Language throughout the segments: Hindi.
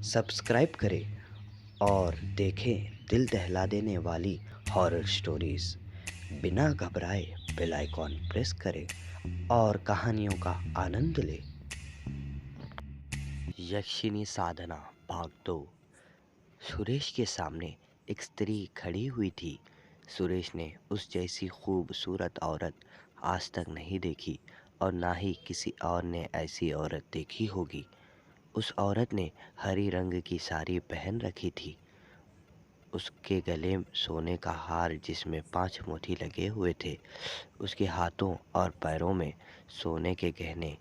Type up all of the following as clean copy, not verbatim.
सब्सक्राइब करें और देखें दिल दहला देने वाली हॉरर स्टोरीज। बिना घबराए बेल आइकॉन प्रेस करें और कहानियों का आनंद लें। यक्षिणी साधना भाग 2। सुरेश के सामने एक स्त्री खड़ी हुई थी। सुरेश ने उस जैसी खूबसूरत औरत आज तक नहीं देखी और ना ही किसी और ने ऐसी औरत देखी होगी। उस औरत ने हरी रंग की साड़ी पहन रखी थी। उसके गले सोने का हार जिसमें 5 मोती लगे हुए थे, उसके हाथों और पैरों में सोने के गहने,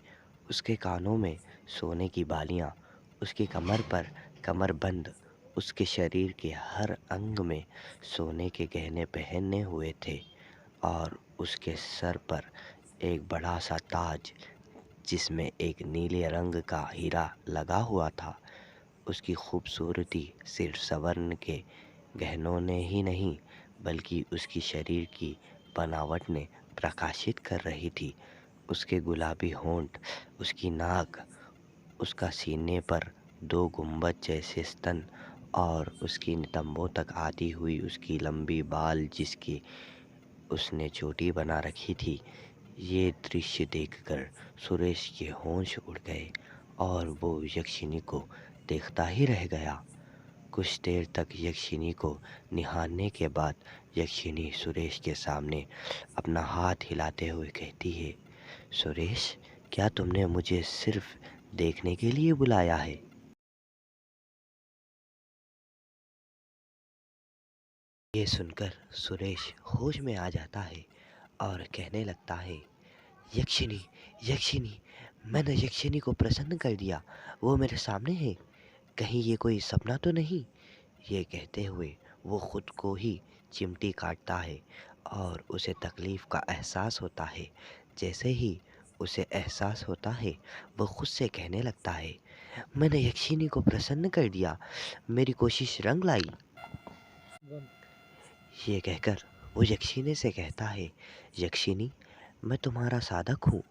उसके कानों में सोने की बालियां, उसकी कमर पर कमरबंद, उसके शरीर के हर अंग में सोने के गहने पहने हुए थे और उसके सर पर एक बड़ा सा ताज जिसमें एक नीले रंग का हीरा लगा हुआ था। उसकी खूबसूरती सिर्फ स्वर्ण के गहनों ने ही नहीं बल्कि उसकी शरीर की बनावट ने प्रकाशित कर रही थी। उसके गुलाबी होंठ, उसकी नाक, उसका सीने पर 2 गुंबद जैसे स्तन और उसकी नितंबों तक आती हुई उसकी लंबी बाल जिसकी उसने चोटी बना रखी थी। ये दृश्य देखकर सुरेश के होश उड़ गए और वो यक्षिनी को देखता ही रह गया। कुछ देर तक यक्षिनी को निहारने के बाद यक्षिनी सुरेश के सामने अपना हाथ हिलाते हुए कहती है, सुरेश, क्या तुमने मुझे सिर्फ देखने के लिए बुलाया है? ये सुनकर सुरेश होश में आ जाता है और कहने लगता है, यक्षिनी, यक्षिनी, मैंने यक्षिनी को प्रसन्न कर दिया। वो मेरे सामने है। कहीं ये कोई सपना तो नहीं? ये कहते हुए वो खुद को ही चिमटी काटता है और उसे तकलीफ का एहसास होता है। जैसे ही उसे एहसास होता है, वो खुद से कहने लगता है, मैंने यक्षिनी को प्रसन्न कर दिया। मेरी कोशिश रंग लाई। ये कहकर वो यक्षिनी से कहता है, यक्षिनी, मैं तुम्हारा साधक हूँ।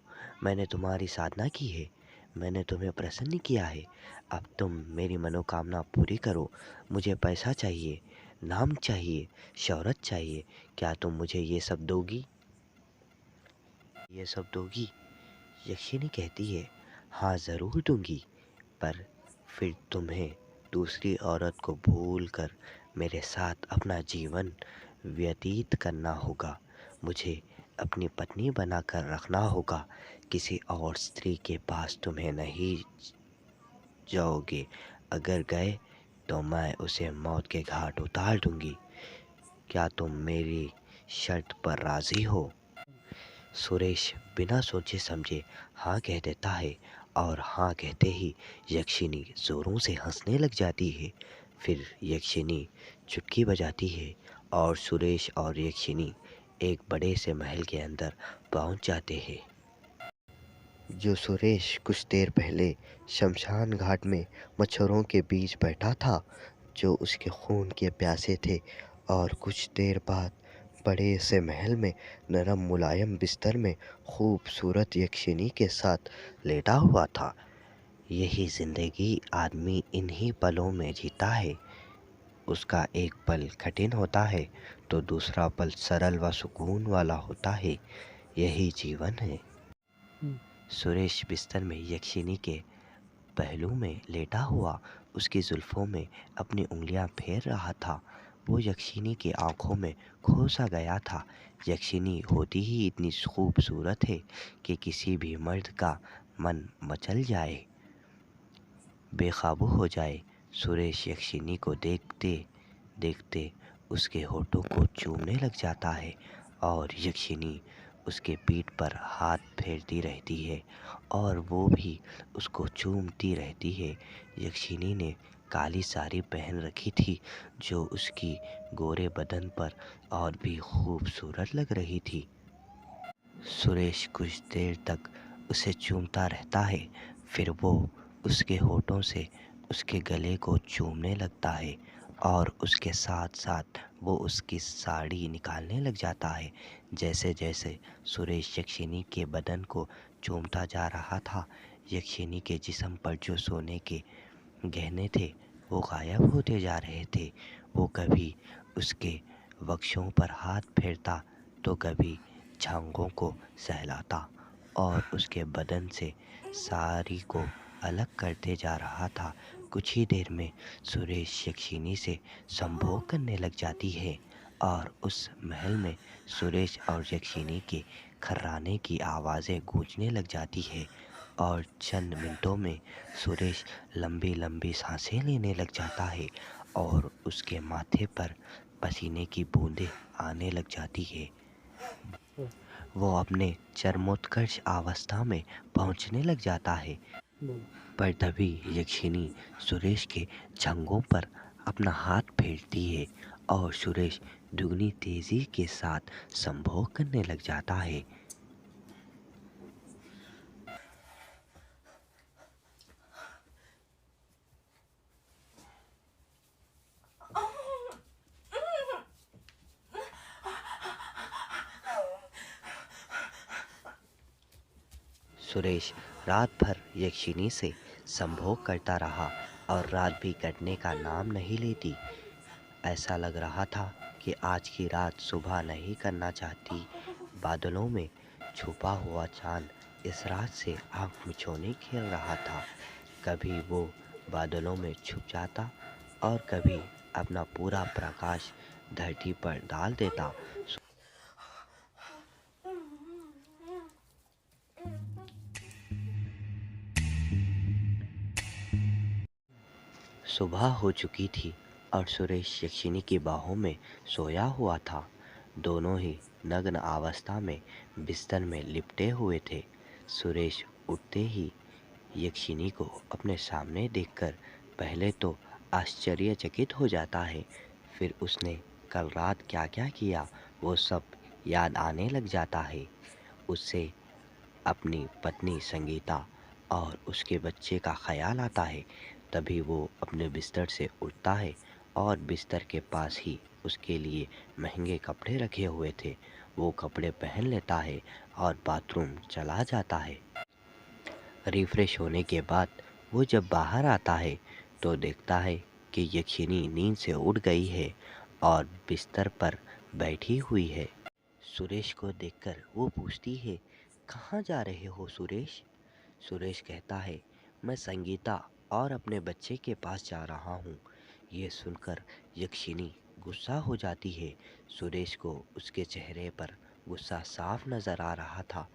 मैंने तुम्हारी साधना की है। मैंने तुम्हें प्रसन्न किया है। अब तुम मेरी मनोकामना पूरी करो। मुझे पैसा चाहिए, नाम चाहिए, शोहरत चाहिए। क्या तुम मुझे ये सब दोगी? ये सब दोगी? यक्षिनी कहती है, हाँ ज़रूर दूंगी, पर फिर तुम्हें दूसरी औरत को भूल कर मेरे साथ अपना जीवन व्यतीत करना होगा। मुझे अपनी पत्नी बनाकर रखना होगा। किसी और स्त्री के पास तुम्हें नहीं जाओगे। अगर गए तो मैं उसे मौत के घाट उतार दूंगी। क्या तुम मेरी शर्त पर राज़ी हो? सुरेश बिना सोचे समझे हाँ कह देता है और हाँ कहते ही यक्षिनी जोरों से हंसने लग जाती है। फिर यक्षिनी चुटकी बजाती है और सुरेश और यक्षिनी एक बड़े से महल के अंदर पहुंच जाते हैं। जो सुरेश कुछ देर पहले शमशान घाट में मच्छरों के बीच बैठा था, जो उसके खून के प्यासे थे, और कुछ देर बाद बड़े से महल में नरम मुलायम बिस्तर में खूबसूरत यक्षिनी के साथ लेटा हुआ था। यही जिंदगी आदमी इन्हीं पलों में जीता है। उसका एक पल कठिन होता है तो दूसरा पल सरल व सुकून वाला होता है। यही जीवन है। सुरेश बिस्तर में यक्षिनी के पहलू में लेटा हुआ उसकी जुल्फों में अपनी उंगलियां फेर रहा था। वो यक्षिनी की आंखों में खो सा गया था। यक्षिनी होती ही इतनी खूबसूरत है कि किसी भी मर्द का मन मचल जाए, बेकाबू हो जाए। सुरेश यक्षिनी को देखते देखते उसके होठों को चूमने लग जाता है और यक्षिनी उसके पीठ पर हाथ फेरती रहती है और वो भी उसको चूमती रहती है। यक्षिनी ने काली साड़ी पहन रखी थी जो उसकी गोरे बदन पर और भी खूबसूरत लग रही थी। सुरेश कुछ देर तक उसे चूमता रहता है। फिर वो उसके होठों से उसके गले को चूमने लगता है और उसके साथ साथ वो उसकी साड़ी निकालने लग जाता है। जैसे जैसे सुरेश यक्षिनी के बदन को चूमता जा रहा था, यक्षिनी के जिस्म पर जो सोने के गहने थे वो गायब होते जा रहे थे। वो कभी उसके वक्षों पर हाथ फेरता तो कभी झांगों को सहलाता और उसके बदन से साड़ी को अलग करते जा रहा था। कुछ ही देर में सुरेश यक्षिनी से संभोग करने लग जाती है और उस महल में सुरेश और यक्षिनी के खर्राने की आवाज़ें गूंजने लग जाती है और चंद मिनटों में सुरेश लंबी लंबी सांसें लेने लग जाता है और उसके माथे पर पसीने की बूंदें आने लग जाती है। वो अपने चरमोत्कर्ष अवस्था में पहुंचने लग जाता है। पर तभी यक्षिनी सुरेश के जंघों पर अपना हाथ फेरती है और सुरेश दुगनी तेजी के साथ संभोग करने लग जाता है। सुरेश रात भर यक्षिनी से संभोग करता रहा और रात भी कटने का नाम नहीं लेती। ऐसा लग रहा था कि आज की रात सुबह नहीं करना चाहती। बादलों में छुपा हुआ चांद इस रात से आंख मिचौने खेल रहा था। कभी वो बादलों में छुप जाता और कभी अपना पूरा प्रकाश धरती पर डाल देता। सुबह हो चुकी थी और सुरेश यक्षिनी की बाहों में सोया हुआ था। दोनों ही नग्न अवस्था में बिस्तर में लिपटे हुए थे। सुरेश उठते ही यक्षिनी को अपने सामने देखकर पहले तो आश्चर्यचकित हो जाता है। फिर उसने कल रात क्या क्या किया वो सब याद आने लग जाता है। उससे अपनी पत्नी संगीता और उसके बच्चे का ख्याल आता है। तभी वो अपने बिस्तर से उठता है और बिस्तर के पास ही उसके लिए महंगे कपड़े रखे हुए थे। वो कपड़े पहन लेता है और बाथरूम चला जाता है। रिफ्रेश होने के बाद वो जब बाहर आता है तो देखता है कि यक्षिनी नींद से उठ गई है और बिस्तर पर बैठी हुई है। सुरेश को देखकर वो पूछती है, कहाँ जा रहे हो सुरेश? सुरेश कहता है, मैं संगीता और अपने बच्चे के पास जा रहा हूँ। ये सुनकर यक्षिनी गुस्सा हो जाती है। सुरेश को उसके चेहरे पर गुस्सा साफ नजर आ रहा था।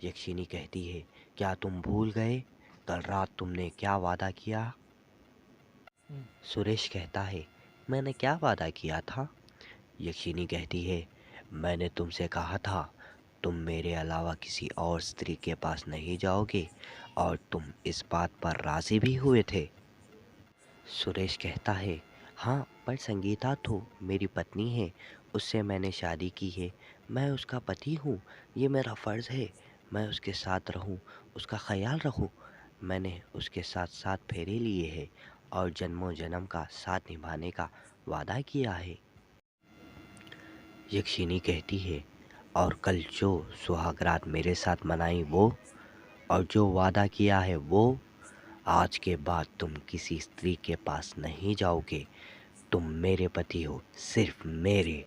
यक्षिनी कहती है, क्या तुम भूल गए कल रात तुमने क्या वादा किया? सुरेश कहता है, मैंने क्या वादा किया था? यक्षिनी कहती है, मैंने तुमसे कहा था तुम मेरे अलावा किसी और स्त्री के पास नहीं जाओगे और तुम इस बात पर राजी भी हुए थे। सुरेश कहता है, हाँ पर संगीता तो मेरी पत्नी है, उससे मैंने शादी की है, मैं उसका पति हूँ, ये मेरा फ़र्ज़ है मैं उसके साथ रहूँ, उसका ख्याल रखूँ। मैंने उसके साथ 7 फेरे लिए हैं और जन्मों जन्म का साथ निभाने का वादा किया है। यक्षिनी कहती है, और कल जो सुहागरात मेरे साथ मनाई वो, और जो वादा किया है वो, आज के बाद तुम किसी स्त्री के पास नहीं जाओगे। तुम मेरे पति हो, सिर्फ मेरे।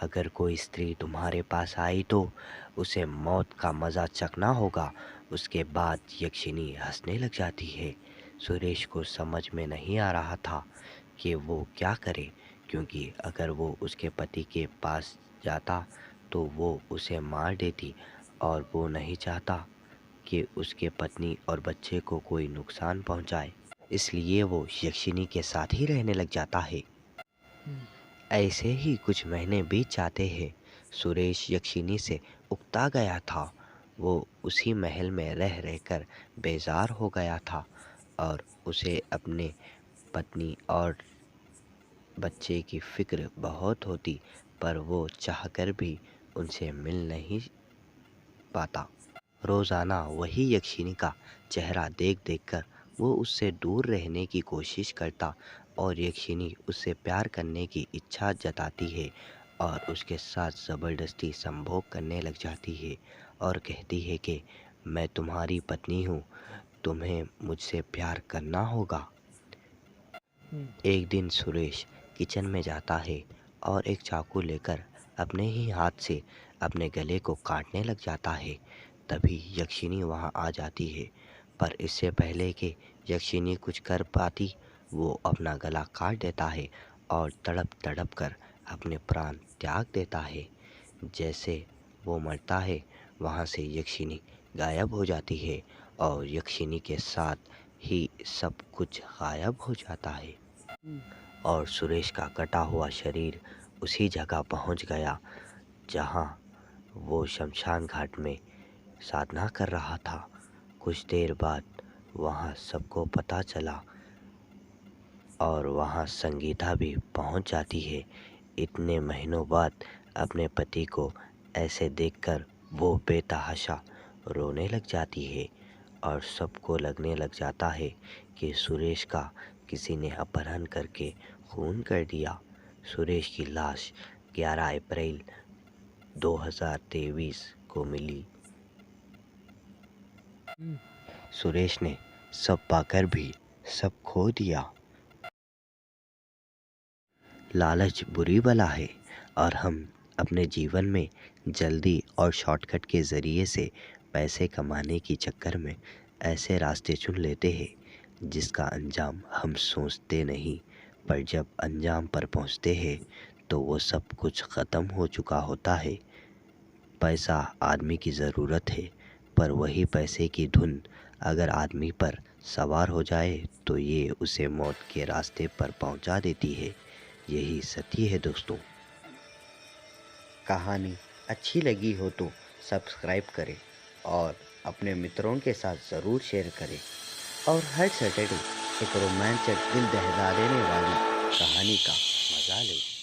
अगर कोई स्त्री तुम्हारे पास आई तो उसे मौत का मज़ा चखना होगा। उसके बाद यक्षिनी हंसने लग जाती है। सुरेश को समझ में नहीं आ रहा था कि वो क्या करे, क्योंकि अगर वो उसके पति के पास जाता तो वो उसे मार देती और वो नहीं चाहता कि उसके पत्नी और बच्चे को कोई नुकसान पहुंचाए। इसलिए वो यक्षिनी के साथ ही रहने लग जाता है। ऐसे ही कुछ महीने बीत जाते हैं। सुरेश यक्षिनी से उकता गया था। वो उसी महल में रह रहकर बेजार हो गया था और उसे अपने पत्नी और बच्चे की फिक्र बहुत होती, पर वो चाहकर भी उनसे मिल नहीं पाता। रोज़ाना वही यक्षिनी का चेहरा देख देखकर वो उससे दूर रहने की कोशिश करता और यक्षिनी उससे प्यार करने की इच्छा जताती है और उसके साथ ज़बरदस्ती संभोग करने लग जाती है और कहती है कि मैं तुम्हारी पत्नी हूँ, तुम्हें मुझसे प्यार करना होगा। एक दिन सुरेश किचन में जाता है और एक चाकू लेकर अपने ही हाथ से अपने गले को काटने लग जाता है। तभी यक्षिनी वहाँ आ जाती है, पर इससे पहले कि यक्षिनी कुछ कर पाती, वो अपना गला काट देता है और तड़प तड़प कर अपने प्राण त्याग देता है। जैसे वो मरता है, वहाँ से यक्षिनी गायब हो जाती है और यक्षिनी के साथ ही सब कुछ गायब हो जाता है। और सुरेश का कटा हुआ शरीर उसी जगह पहुंच गया जहां वो शमशान घाट में साधना कर रहा था। कुछ देर बाद वहां सबको पता चला और वहां संगीता भी पहुंच जाती है। इतने महीनों बाद अपने पति को ऐसे देखकर वो बेतहाशा रोने लग जाती है और सबको लगने लग जाता है कि सुरेश का किसी ने अपहरण करके खून कर दिया। सुरेश की लाश 11 अप्रैल 2023 को मिली। सुरेश ने सब पाकर भी सब खो दिया। लालच बुरी बला है और हम अपने जीवन में जल्दी और शॉर्टकट के ज़रिए से पैसे कमाने की चक्कर में ऐसे रास्ते चुन लेते हैं जिसका अंजाम हम सोचते नहीं, पर जब अंजाम पर पहुंचते हैं तो वो सब कुछ ख़त्म हो चुका होता है। पैसा आदमी की ज़रूरत है, पर वही पैसे की धुन अगर आदमी पर सवार हो जाए तो ये उसे मौत के रास्ते पर पहुंचा देती है। यही सत्य है दोस्तों। कहानी अच्छी लगी हो तो सब्सक्राइब करें और अपने मित्रों के साथ ज़रूर शेयर करें। और हर सैटरडे एक रोमांचक दिल दहला देने वाली कहानी का मज़ा लें।